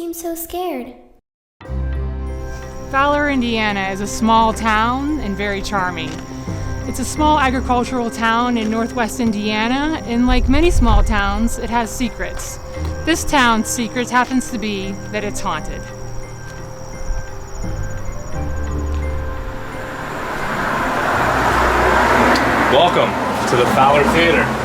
seem so scared? Fowler, Indiana is a small town and very charming. It's a small agricultural town in northwest Indiana, and like many small towns, it has secrets. This town's secret happens to be that it's haunted. Welcome to the Fowler Theater.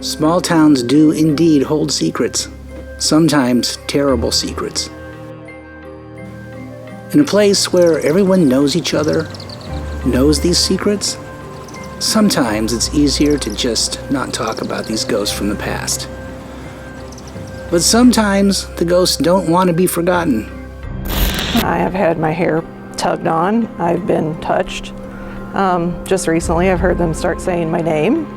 Small towns do indeed hold secrets, sometimes terrible secrets. In a place where everyone knows each other, knows these secrets, sometimes it's easier to just not talk about these ghosts from the past. But sometimes the ghosts don't want to be forgotten. I have had my hair tugged on. I've been touched. Just recently I've heard them start saying my name.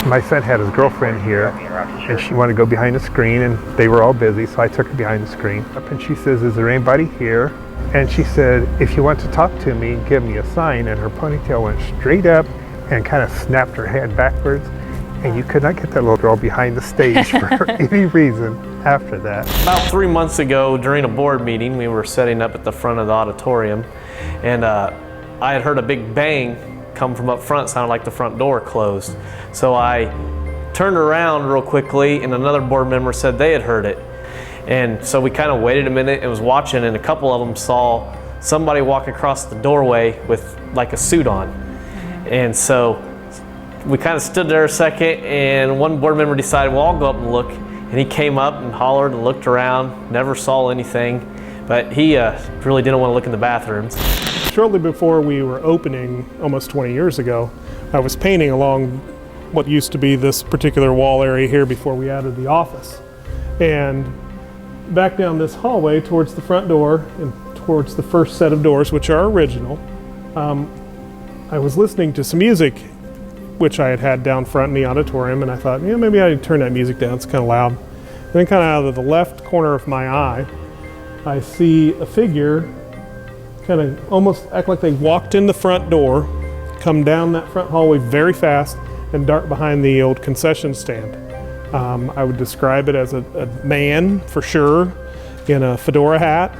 My son had his girlfriend here, and she wanted to go behind the screen, and they were all busy, so I took her behind the screen. And she says, "Is there anybody here?" And she said, "If you want to talk to me, give me a sign." And her ponytail went straight up and kind of snapped her head backwards, and you could not get that little girl behind the stage for any reason after that. About 3 months ago, during a board meeting, we were setting up at the front of the auditorium, and I had heard a big bang come from up front. Sounded like the front door closed. So I turned around real quickly, and another board member said they had heard it. And so we kind of waited a minute and was watching, and a couple of them saw somebody walk across the doorway with like a suit on. And so we kind of stood there a second, and one board member decided, well, I'll go up and look. And he came up and hollered and looked around, never saw anything, but he really didn't want to look in the bathrooms. Shortly before we were opening, almost 20 years ago, I was painting along what used to be this particular wall area here before we added the office. And back down this hallway towards the front door and towards the first set of doors, which are original, I was listening to some music which I had had down front in the auditorium, and I thought, yeah, maybe I turn that music down, it's kind of loud. And then kind of out of the left corner of my eye, I see a figure kind of almost act like they walked in the front door, come down that front hallway very fast, and dart behind the old concession stand. I would describe it as a man, for sure, in a fedora hat,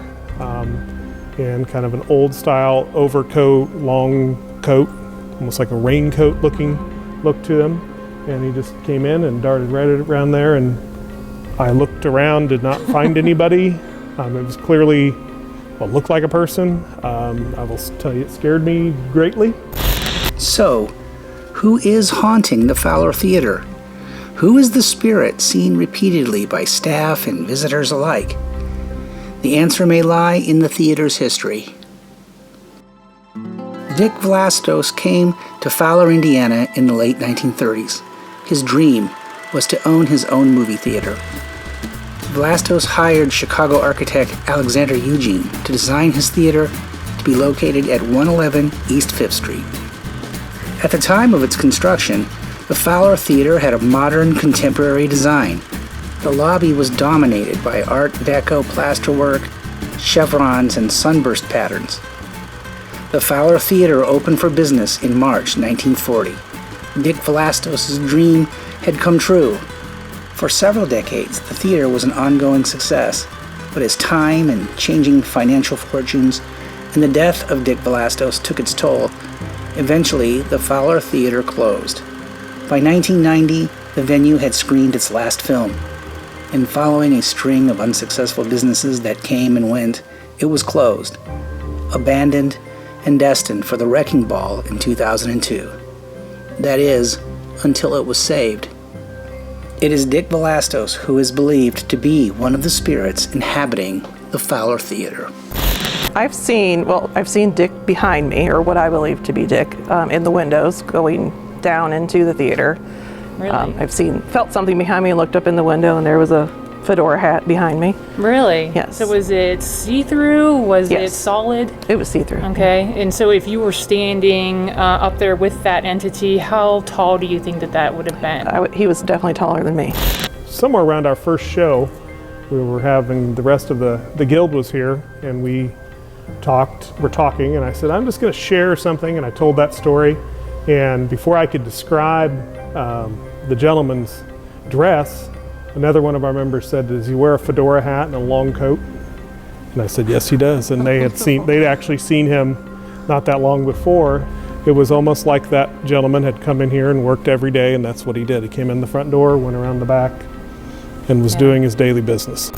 and kind of an old style overcoat, long coat, almost like a raincoat looking look to him. And he just came in and darted right around there, and I looked around, did not find anybody. It was clearly what looked like a person. I will tell you, it scared me greatly. So, who is haunting the Fowler Theater? Who is the spirit seen repeatedly by staff and visitors alike? The answer may lie in the theater's history. Dick Vlastos came to Fowler, Indiana in the late 1930s. His dream was to own his own movie theater. Vlastos hired Chicago architect Alexander Eugene to design his theater to be located at 111 East 5th Street. At the time of its construction, the Fowler Theater had a modern, contemporary design. The lobby was dominated by Art Deco plasterwork, chevrons, and sunburst patterns. The Fowler Theater opened for business in March 1940. Dick Vlastos' dream had come true. For several decades, the theater was an ongoing success, but as time and changing financial fortunes and the death of Dick Vlastos took its toll, eventually the Fowler Theater closed. By 1990, the venue had screened its last film, and following a string of unsuccessful businesses that came and went, it was closed, abandoned, and destined for the wrecking ball in 2002. That is, until it was saved. It is Dick Velastos who is believed to be one of the spirits inhabiting the Fowler Theater. I've seen Dick behind me, or what I believe to be Dick, in the windows going down into the theater. Really? I've felt something behind me and looked up in the window, and there was a fedora hat behind me. Really? Yes. So was it see-through? Was it solid? It was see-through. Okay. And so if you were standing up there with that entity, how tall do you think that would have been? He was definitely taller than me. Somewhere around our first show, we were having, the rest of the guild was here, and we're talking, and I said, I'm just going to share something, and I told that story. And before I could describe the gentleman's dress, another one of our members said, does he wear a fedora hat and a long coat? And I said, yes, he does. And they'd actually seen him not that long before. It was almost like that gentleman had come in here and worked every day, and that's what he did. He came in the front door, went around the back, and was doing his daily business.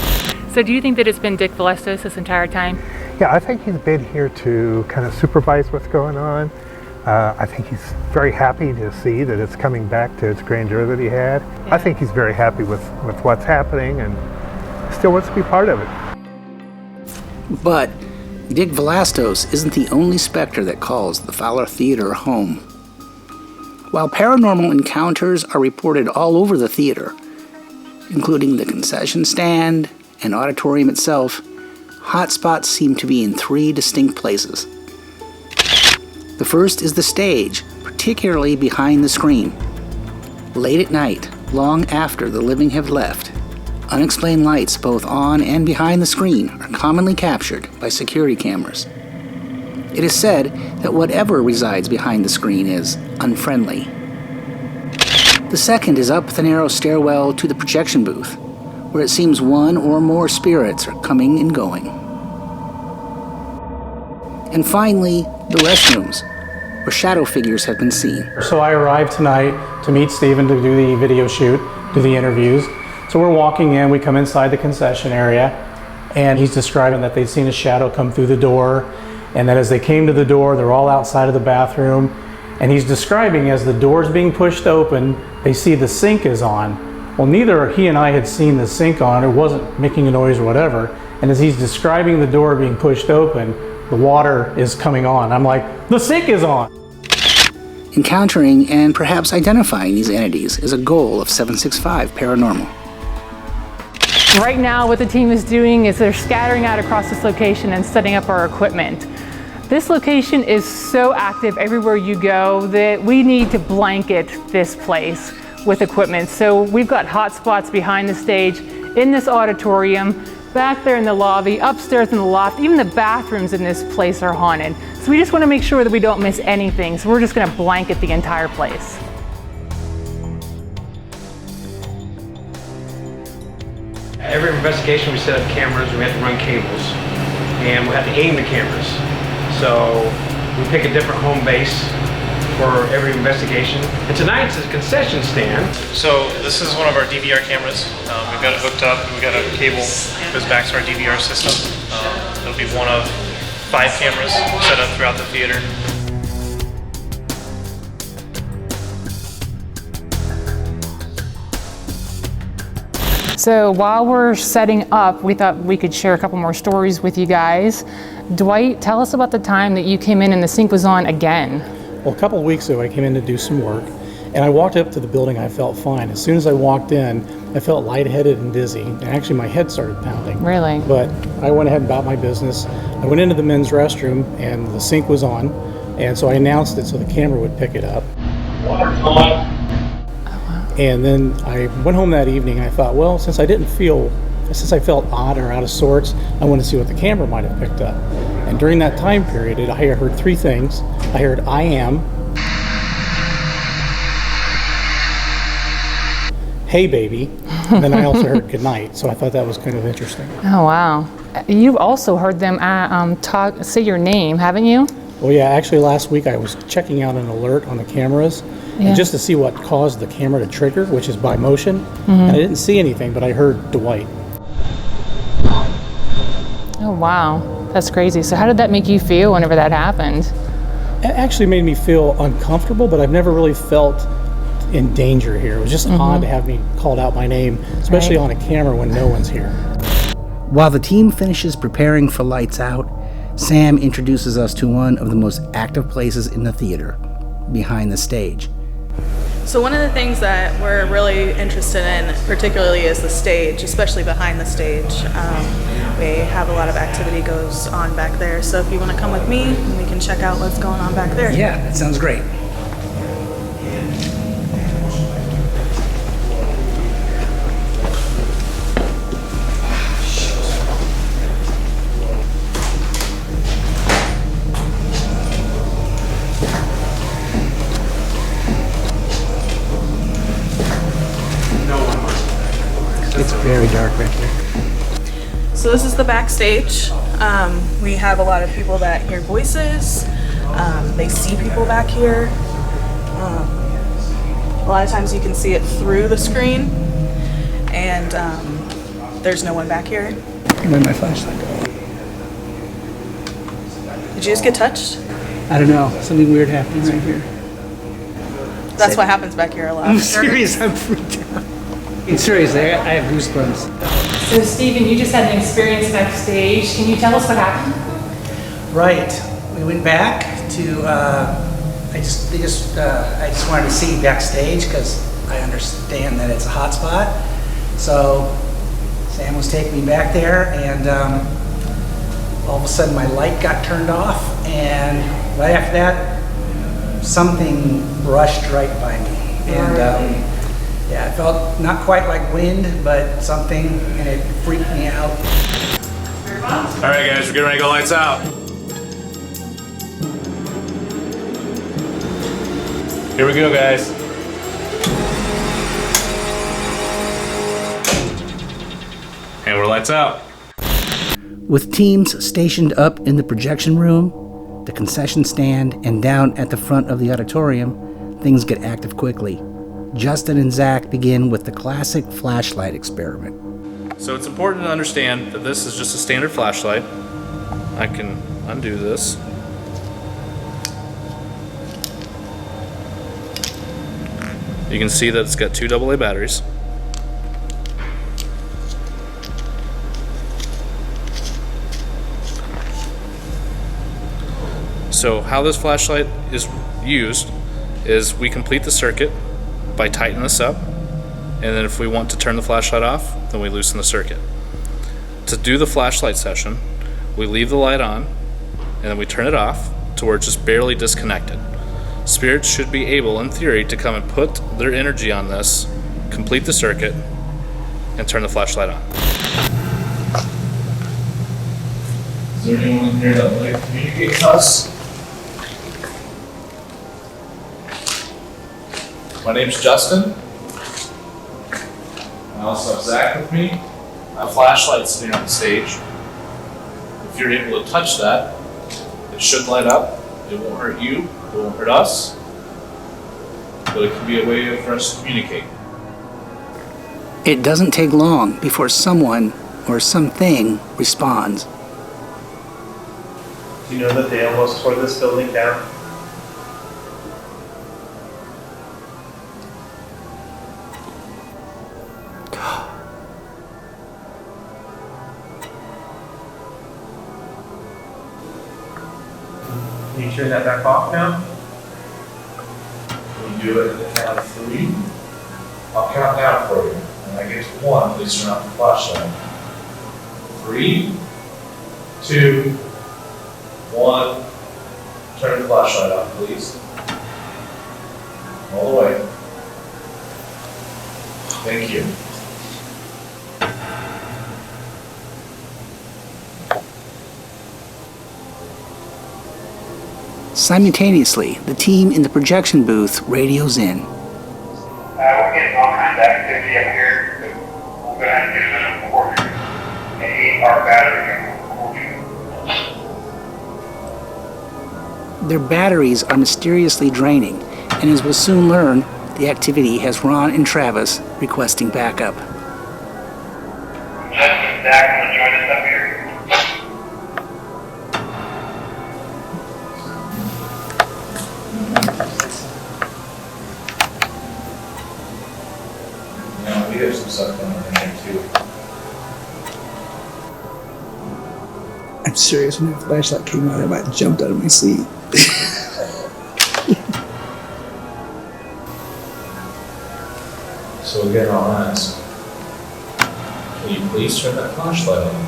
So do you think that it's been Dick Velastos this entire time? Yeah, I think he's been here to kind of supervise what's going on. I think he's very happy to see that it's coming back to its grandeur that he had. I think he's very happy with what's happening and still wants to be part of it. But Dick Velastos isn't the only specter that calls the Fowler Theater home. While paranormal encounters are reported all over the theater, including the concession stand and auditorium itself, hotspots seem to be in 3 distinct places. The first is the stage, particularly behind the screen. Late at night, long after the living have left, unexplained lights both on and behind the screen are commonly captured by security cameras. It is said that whatever resides behind the screen is unfriendly. The second is up the narrow stairwell to the projection booth, where it seems one or more spirits are coming and going. And finally, the restrooms, where shadow figures have been seen. So I arrived tonight to meet Stephen to do the video shoot, do the interviews. So we're walking in, we come inside the concession area, and he's describing that they'd seen a shadow come through the door, and that as they came to the door, they're all outside of the bathroom, and he's describing as the door's being pushed open, they see the sink is on. Well, neither he and I had seen the sink on, it wasn't making a noise or whatever, and as he's describing the door being pushed open, the water is coming on. I'm like, the sink is on! Encountering and perhaps identifying these entities is a goal of 765 Paranormal. Right now, what the team is doing is they're scattering out across this location and setting up our equipment. This location is so active everywhere you go that we need to blanket this place with equipment. So we've got hot spots behind the stage, in this auditorium, back there in the lobby, upstairs in the loft, even the bathrooms in this place are haunted. So we just want to make sure that we don't miss anything. So we're just going to blanket the entire place. Every investigation we set up cameras, we have to run cables, and we have to aim the cameras. So we pick a different home base for every investigation. And tonight's is a concession stand. So this is one of our DVR cameras. We've got it hooked up. We've got a cable that goes back to our DVR system. It'll be one of 5 cameras set up throughout the theater. So while we're setting up, we thought we could share a couple more stories with you guys. Dwight, tell us about the time that you came in and the sink was on again. Well, a couple of weeks ago, I came in to do some work, and I walked up to the building. I felt fine. As soon as I walked in, I felt lightheaded and dizzy, and actually my head started pounding. Really? But I went ahead and about my business. I went into the men's restroom, and the sink was on, and so I announced it so the camera would pick it up. Water's on. And then I went home that evening, and I thought, well, since I felt odd or out of sorts, I wanted to see what the camera might have picked up. And during that time period, I heard 3 things. I heard, I am, hey baby, and then I also heard good night. So I thought that was kind of interesting. Oh, wow. You've also heard them say your name, haven't you? Well, yeah, actually last week I was checking out an alert on the cameras, and just to see what caused the camera to trigger, which is by motion, and I didn't see anything, but I heard Dwight. Oh, wow. That's crazy. So how did that make you feel whenever that happened? It actually made me feel uncomfortable, but I've never really felt in danger here. It was just odd to have me called out by name, especially on a camera when no one's here. While the team finishes preparing for lights out, Sam introduces us to one of the most active places in the theater, behind the stage. So one of the things that we're really interested in particularly is the stage, especially behind the stage. We have a lot of activity goes on back there, so if you want to come with me, we can check out what's going on back there. Yeah, that sounds great. It's very dark back here. So this is the backstage. We have a lot of people that hear voices. They see people back here. A lot of times you can see it through the screen, and there's no one back here. Where'd my flashlight go? Did you just get touched? I don't know. Something weird happening right here. That's what happens back here a lot. I'm serious. I'm freaked out. It's serious. I have goosebumps. So Stephen, you just had an experience backstage. Can you tell us what happened? Right. We went back to. I just wanted to see backstage because I understand that it's a hot spot. So Sam was taking me back there, and all of a sudden my light got turned off, and right after that, something brushed right by me, and yeah, it felt not quite like wind, but something, and it freaked me out. All right, guys, we're getting ready to go lights out. Here we go, guys. And we're lights out. With teams stationed up in the projection room, the concession stand, and down at the front of the auditorium, things get active quickly. Justin and Zach begin with the classic flashlight experiment. So it's important to understand that this is just a standard flashlight. I can undo this. You can see that it's got 2 AA batteries. So how this flashlight is used is we complete the circuit by tightening this up, and then if we want to turn the flashlight off, then we loosen the circuit. To do the flashlight session, we leave the light on, and then we turn it off to where it's just barely disconnected. Spirits should be able, in theory, to come and put their energy on this, complete the circuit, and turn the flashlight on. Is there anyone in here that would like to communicate with us? My name's Justin. I also have Zach with me. I have flashlights sitting on the stage. If you're able to touch that, it should light up. It won't hurt you, it won't hurt us, but it can be a way for us to communicate. It doesn't take long before someone or something responds. Do you know that they almost tore this building down? Can you turn that back off now? When you do it at the count of 3, I'll count down for you. When I get to 1, please turn off the flashlight. 3, 2, 1. Turn the flashlight off, please. All the way. Thank you. Simultaneously, the team in the projection booth radios in. We're getting all kinds of activity up here. So we're going to have to do another recording. And our battery recording. Their batteries are mysteriously draining, and as we'll soon learn, the activity has Ron and Travis requesting backup. Justin and Zach want to join us up here? we have some stuff going on in there too. I'm serious, when that flashlight came on, I might have jumped out of my seat. So again, I'll ask, can you please turn that flashlight on?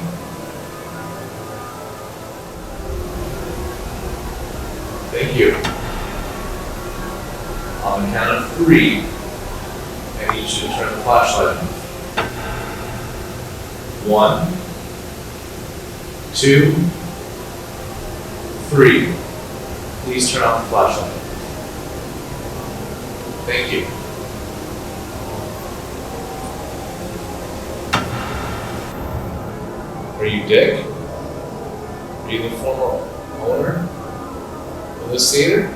Thank you. On the count of 3, I need you to turn the flashlight on. 1, 2, 3. Please turn off the flashlight. Thank you. Are you Dick? Are you the former owner of this theater?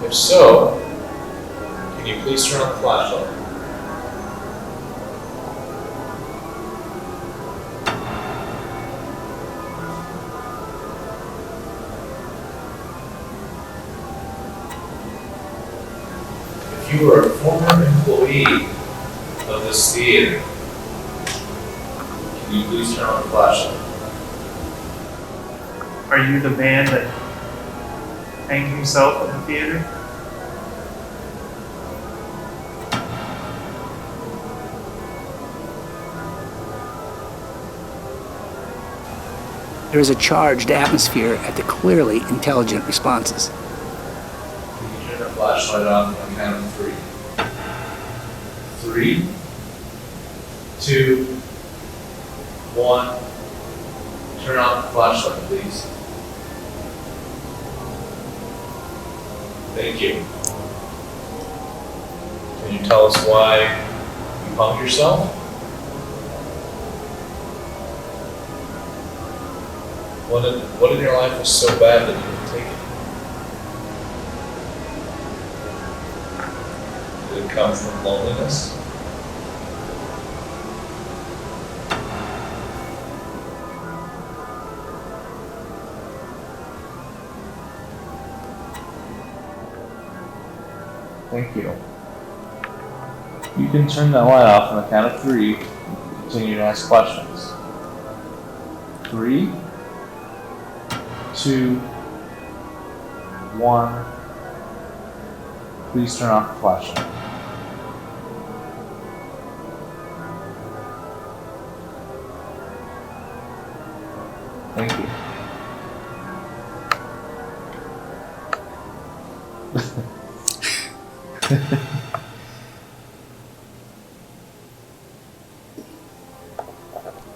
If so, can you please turn on the flashlight? If you were a former employee of this theater, can you please turn on the flashlight? Are you the man that hanged himself in the theater? There is a charged atmosphere at the clearly intelligent responses. Can you turn the flashlight on the count of 3? 3, 2, 1. Turn on the flashlight, please. Thank you. Can you tell us why you hung yourself? What in your life was so bad that you didn't take it? Did it come from loneliness? Thank you. You can turn that light off on the count of 3 and continue to ask questions. 3, 2, 1. Please turn off the flashlight. Thank you.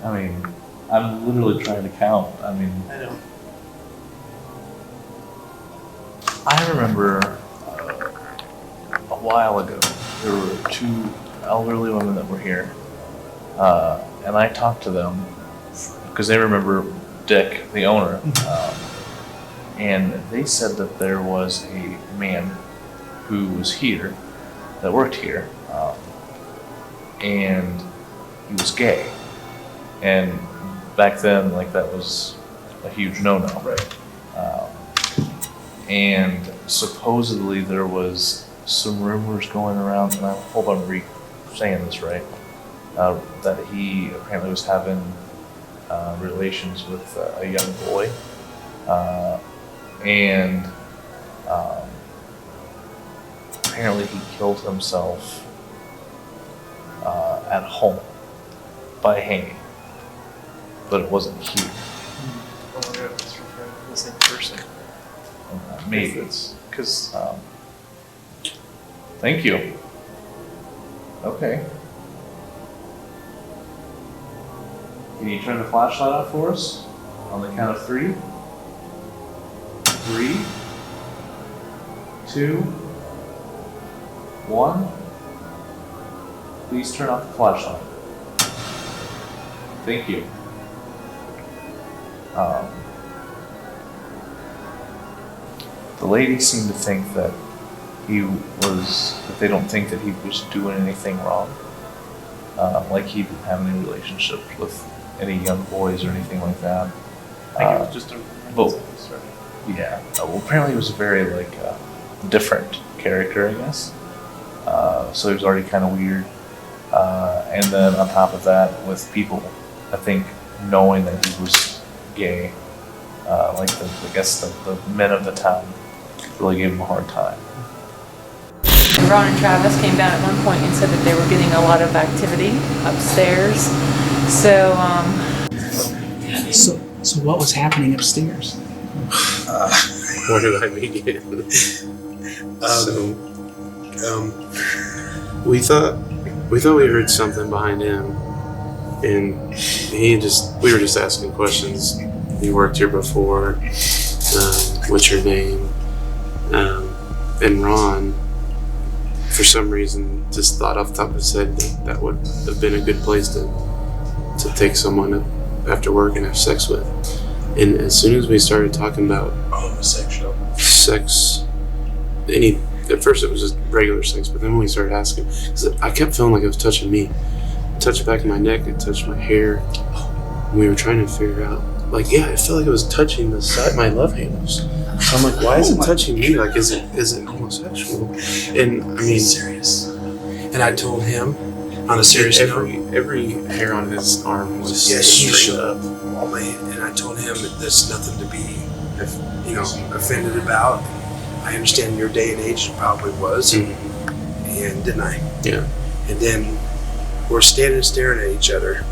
I mean, I'm literally trying to count. I mean, I know. I remember a while ago, there were 2 elderly women that were here, and I talked to them because they remember Dick, the owner, and they said that there was a man who was here, that worked here, and he was gay. And back then, like, that was a huge no-no. Right. And supposedly there was some rumors going around, and I hope I'm saying this right, that he apparently was having relations with a young boy, and apparently he killed himself at home by hanging, but it wasn't here. Oh my god, that's the same person. Maybe it's because. Thank you. Okay. Can you turn the flashlight off for us on the count of 3? 3, 2, 1. Please turn off the flashlight. Thank you. The ladies seem to think that that they don't think that he was doing anything wrong. Like he didn't have any relationship with any young boys or anything like that. I think it was just a yeah. Well, apparently he was a very different character, I guess. So he was already kind of weird. And then on top of that, with people, I think, knowing that he was gay, like the men of the town really gave him a hard time. Ron and Travis came down at one point and said that they were getting a lot of activity upstairs. So what was happening upstairs? Where did I begin? We thought we heard something behind him, and we were just asking questions. He worked here before. What's your name? And Ron, for some reason, just thought off the top of his head that would have been a good place to take someone after work and have sex with. And as soon as we started talking about sex, at first it was just regular sex, but then when we started asking, because I kept feeling like it was touching me, it touched the back of my neck, it touched my hair. And we were trying to figure out, like, yeah, it felt like it was touching the side, my love handles. So I'm like, why is it touching me? Like, is it homosexual? And I mean, serious. And I told him, on a serious note, every hair on his arm was straight up. And I told him that there's nothing to be, offended about. I understand your day and age probably was, and didn't I? Yeah. And then we're standing staring at each other,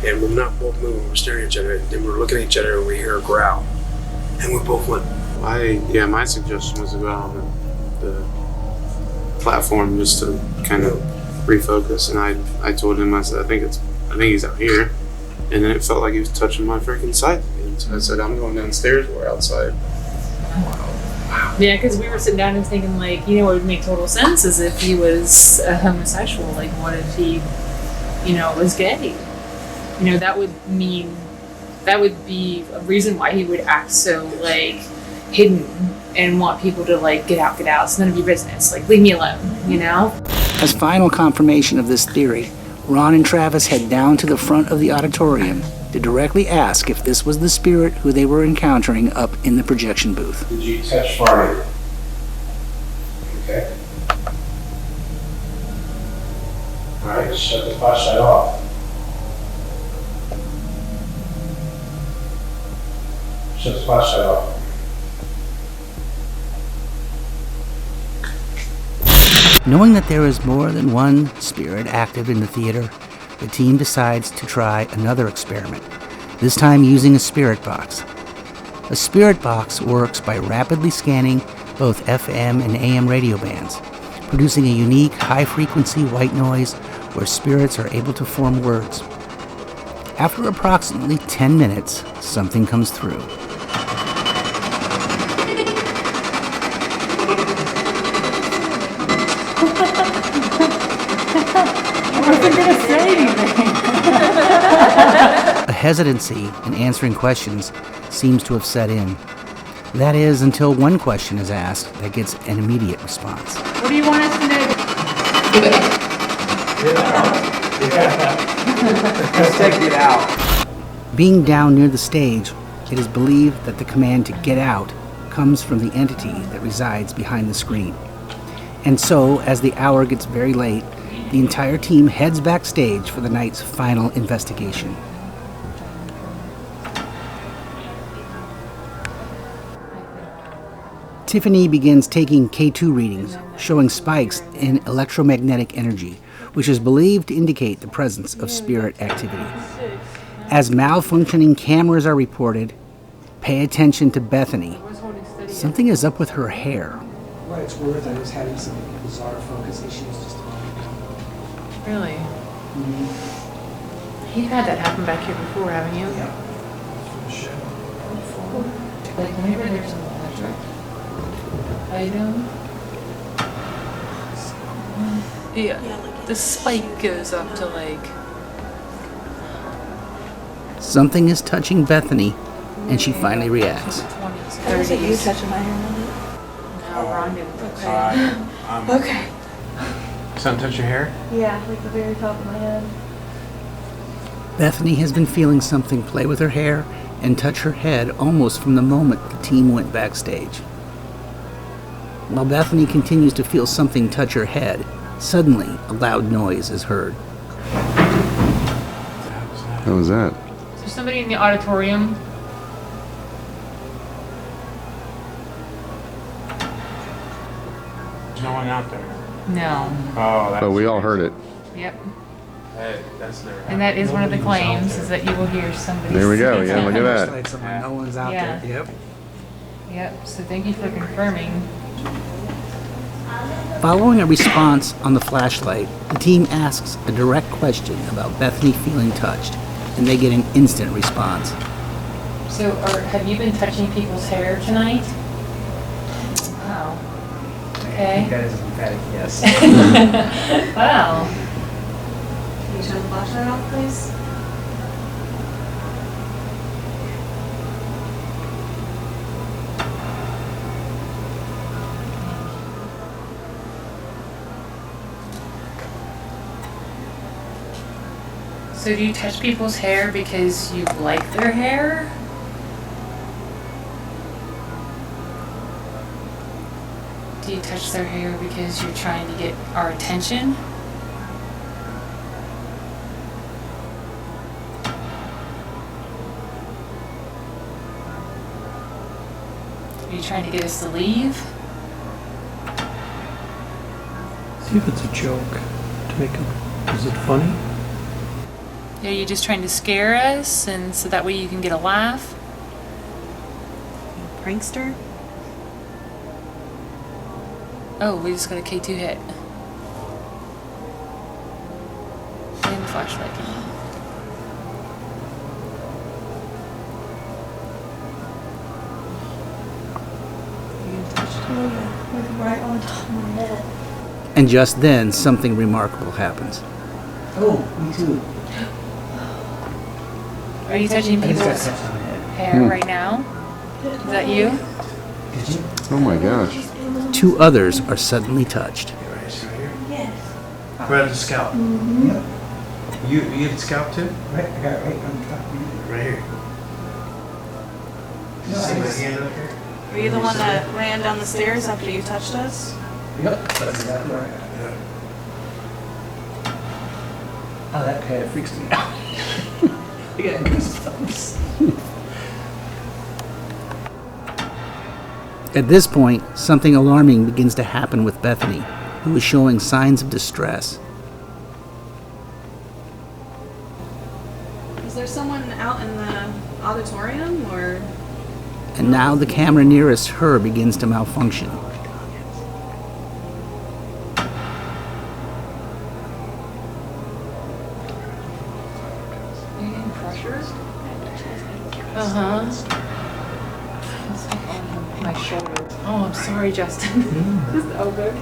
and we're not both moving. We're staring at each other, and then we're looking at each other, and we hear a growl, and we both went. My suggestion was to go out on the platform just to kind of refocus, and I told him, I said, I think he's out here, and then it felt like he was touching my freaking side. And so I said, I'm going downstairs. We're outside. Yeah, because we were sitting down and thinking, like, what would make total sense is if he was a homosexual. Like, what if he, was gay? That would be a reason why he would act so, like, hidden and want people to, like, get out, it's none of your business. Like, leave me alone, As final confirmation of this theory, Ron and Travis head down to the front of the auditorium to directly ask if this was the spirit who they were encountering up in the projection booth. Did you touch Marty? Okay. All right, shut the flashlight off. Shut the flashlight off. Knowing that there is more than one spirit active in the theater, the team decides to try another experiment, this time using a spirit box. A spirit box works by rapidly scanning both FM and AM radio bands, producing a unique high-frequency white noise where spirits are able to form words. After approximately 10 minutes, something comes through. A hesitancy in answering questions seems to have set in. That is, until one question is asked that gets an immediate response. What do you want us to know? Let's take it out. Being down near the stage, it is believed that the command to get out comes from the entity that resides behind the screen. And so, as the hour gets very late, the entire team heads backstage for the night's final investigation. Tiffany begins taking K2 readings, showing spikes in electromagnetic energy, which is believed to indicate the presence of spirit activity. As malfunctioning cameras are reported, pay attention to Bethany. Something is up with her hair. What it's worth, I was having some bizarre focus issues just a moment ago. Really? Mm-hmm. You've had that happen back here before, haven't you? Yeah. Like whenever there's an electric item, yeah, the spike goes up to like. Something is touching Bethany, and she finally reacts. 20s, 30s. You touching my hair? No, Ron didn't. Okay. Okay. Something touch your hair? Yeah, like the very top of my head. Bethany has been feeling something play with her hair and touch her head almost from the moment the team went backstage. While Bethany continues to feel something touch her head, suddenly a loud noise is heard. What was that? Is there somebody in the auditorium? There's no one out there. No. Oh, that's But we all heard it. Yep. Hey, that's never happened. And that is one of the Nobody was out claims, there. is that you will hear somebody. There we go. singing. Yeah, look at that. Like someone, no one's out Yeah. there. Yep. Yep, so thank you for confirming. Following a response on the flashlight, the team asks a direct question about Bethany feeling touched, and they get an instant response. So, have you been touching people's hair tonight? Wow. Okay. That is an emphatic yes. Wow. Can you turn the flashlight off, please? So do you touch people's hair because you like their hair? Do you touch their hair because you're trying to get our attention? Are you trying to get us to leave? See if it's a joke to make him. Is it funny? Are you just trying to scare us and so that way you can get a laugh? Prankster? Oh, we just got a K2 hit. And the flashlight. Right on top of my head. And just then, something remarkable happens. Oh, me too. Are you touching I just got people's touched on the head. hair right now? Is that you? Did you? Oh my gosh. Two others are suddenly touched. Yes. Right at the scalp. Yep. You get the scalp too? Right, I got it right on top of you. Right here. No, See I my just- hand up here? Were you the one that ran down the stairs after you touched us? Yep, that's exactly right. Oh, that kind of freaks me out. I got goosebumps. At this point, something alarming begins to happen with Bethany, who is showing signs of distress. Is there someone out in the auditorium or? And now the camera nearest her begins to malfunction. Are you getting pressure? Uh-huh. My shoulder. Oh, I'm sorry, Justin. This is over.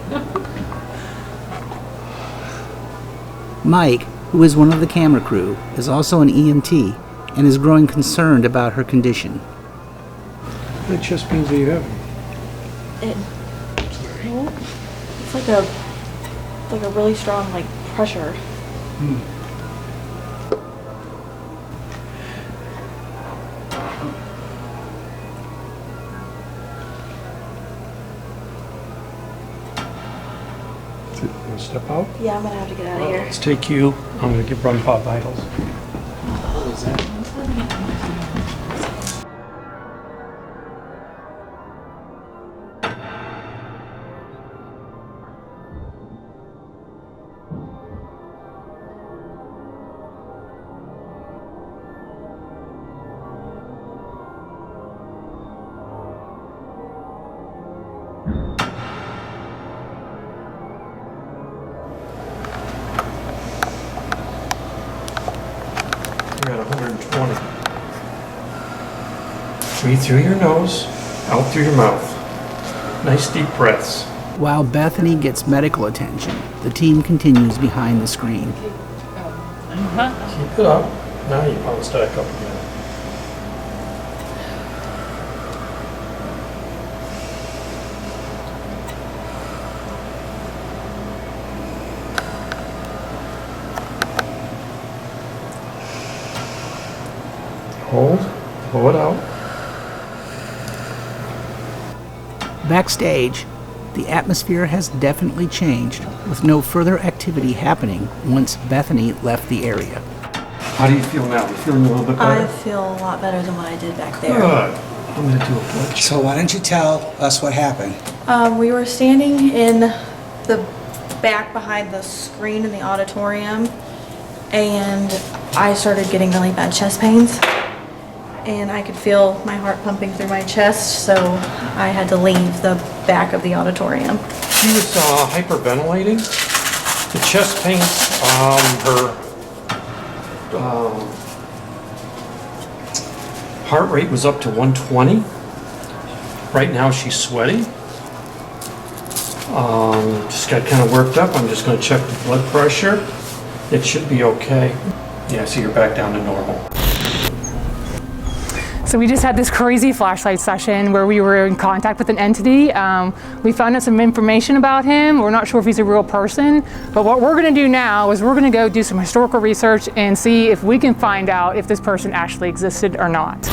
Mike, who is one of the camera crew, is also an EMT and is growing concerned about her condition. That just means that you have it. It's like a really strong pressure. You want to step out? Yeah, I'm gonna have to get out of here. Let's take you. I'm going to give run pop vitals. What was that? You're at 120. Breathe through your nose, out through your mouth. Nice deep breaths. While Bethany gets medical attention, the team continues behind the screen. Keep it up. Now you bounce back up again. Hold. Pull it out. Backstage, the atmosphere has definitely changed, with no further activity happening once Bethany left the area. How do you feel now? You feeling a little bit better? I feel a lot better than what I did back there. Good. I'm going to do a blood check. So why don't you tell us what happened? We were standing in the back behind the screen in the auditorium, and I started getting really bad chest pains. And I could feel my heart pumping through my chest, so I had to leave the back of the auditorium. She was hyperventilating. The chest pains, her heart rate was up to 120. Right now she's sweaty. Just got kind of worked up. I'm just going to check the blood pressure. It should be okay. Yeah, so you're back down to normal. So we just had this crazy flashlight session where we were in contact with an entity. We found out some information about him. We're not sure if he's a real person, but what we're gonna do now is we're gonna go do some historical research and see if we can find out if this person actually existed or not.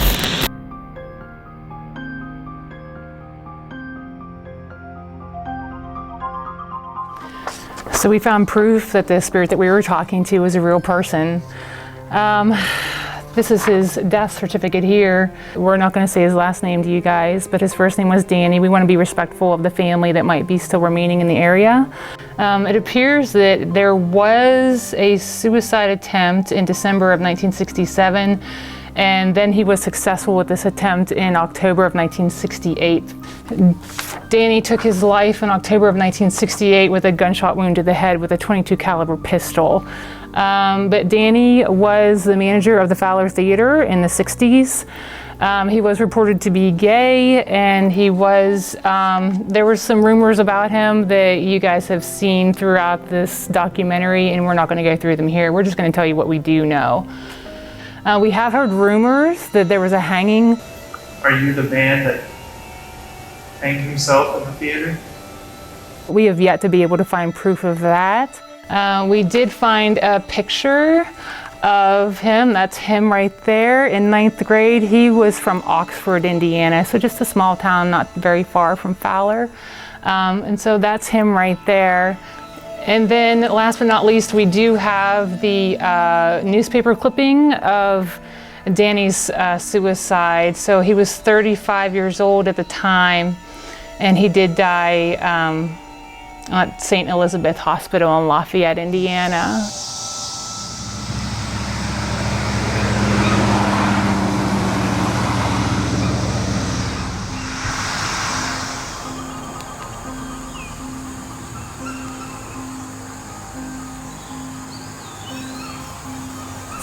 So we found proof that the spirit that we were talking to was a real person. This is his death certificate here. We're not going to say his last name to you guys, but his first name was Danny. We want to be respectful of the family that might be still remaining in the area. It appears that there was a suicide attempt in December of 1967, and then he was successful with this attempt in October of 1968. Danny took his life in October of 1968 with a gunshot wound to the head with a .22 caliber pistol. But Danny was the manager of the Fowler Theater in the 60s. He was reported to be gay, and he was, there were some rumors about him that you guys have seen throughout this documentary, and we're not going to go through them here. We're just going to tell you what we do know. We have heard rumors that there was a hanging. Are you the man that hanged himself in the theater? We have yet to be able to find proof of that. We did find a picture of him. That's him right there in 9th grade. He was from Oxford, Indiana, so just a small town not very far from Fowler. And so that's him right there. And then last but not least, we do have the newspaper clipping of Danny's suicide. So he was 35 years old at the time, and he did die at St. Elizabeth Hospital in Lafayette, Indiana.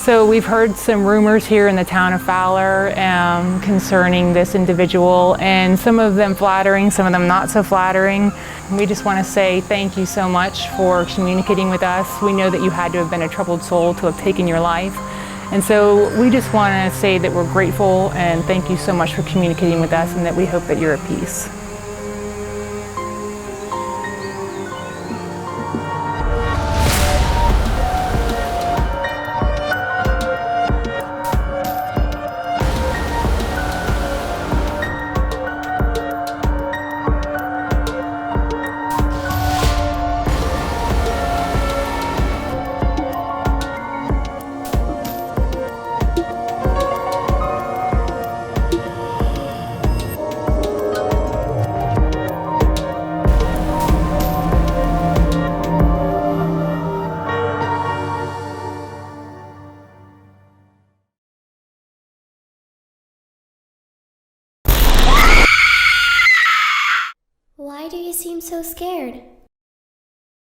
So we've heard some rumors here in the town of Fowler concerning this individual, and some of them flattering, some of them not so flattering. We just want to say thank you so much for communicating with us. We know that you had to have been a troubled soul to have taken your life. And so we just want to say that we're grateful and thank you so much for communicating with us, and that we hope that you're at peace. Why do you seem so scared?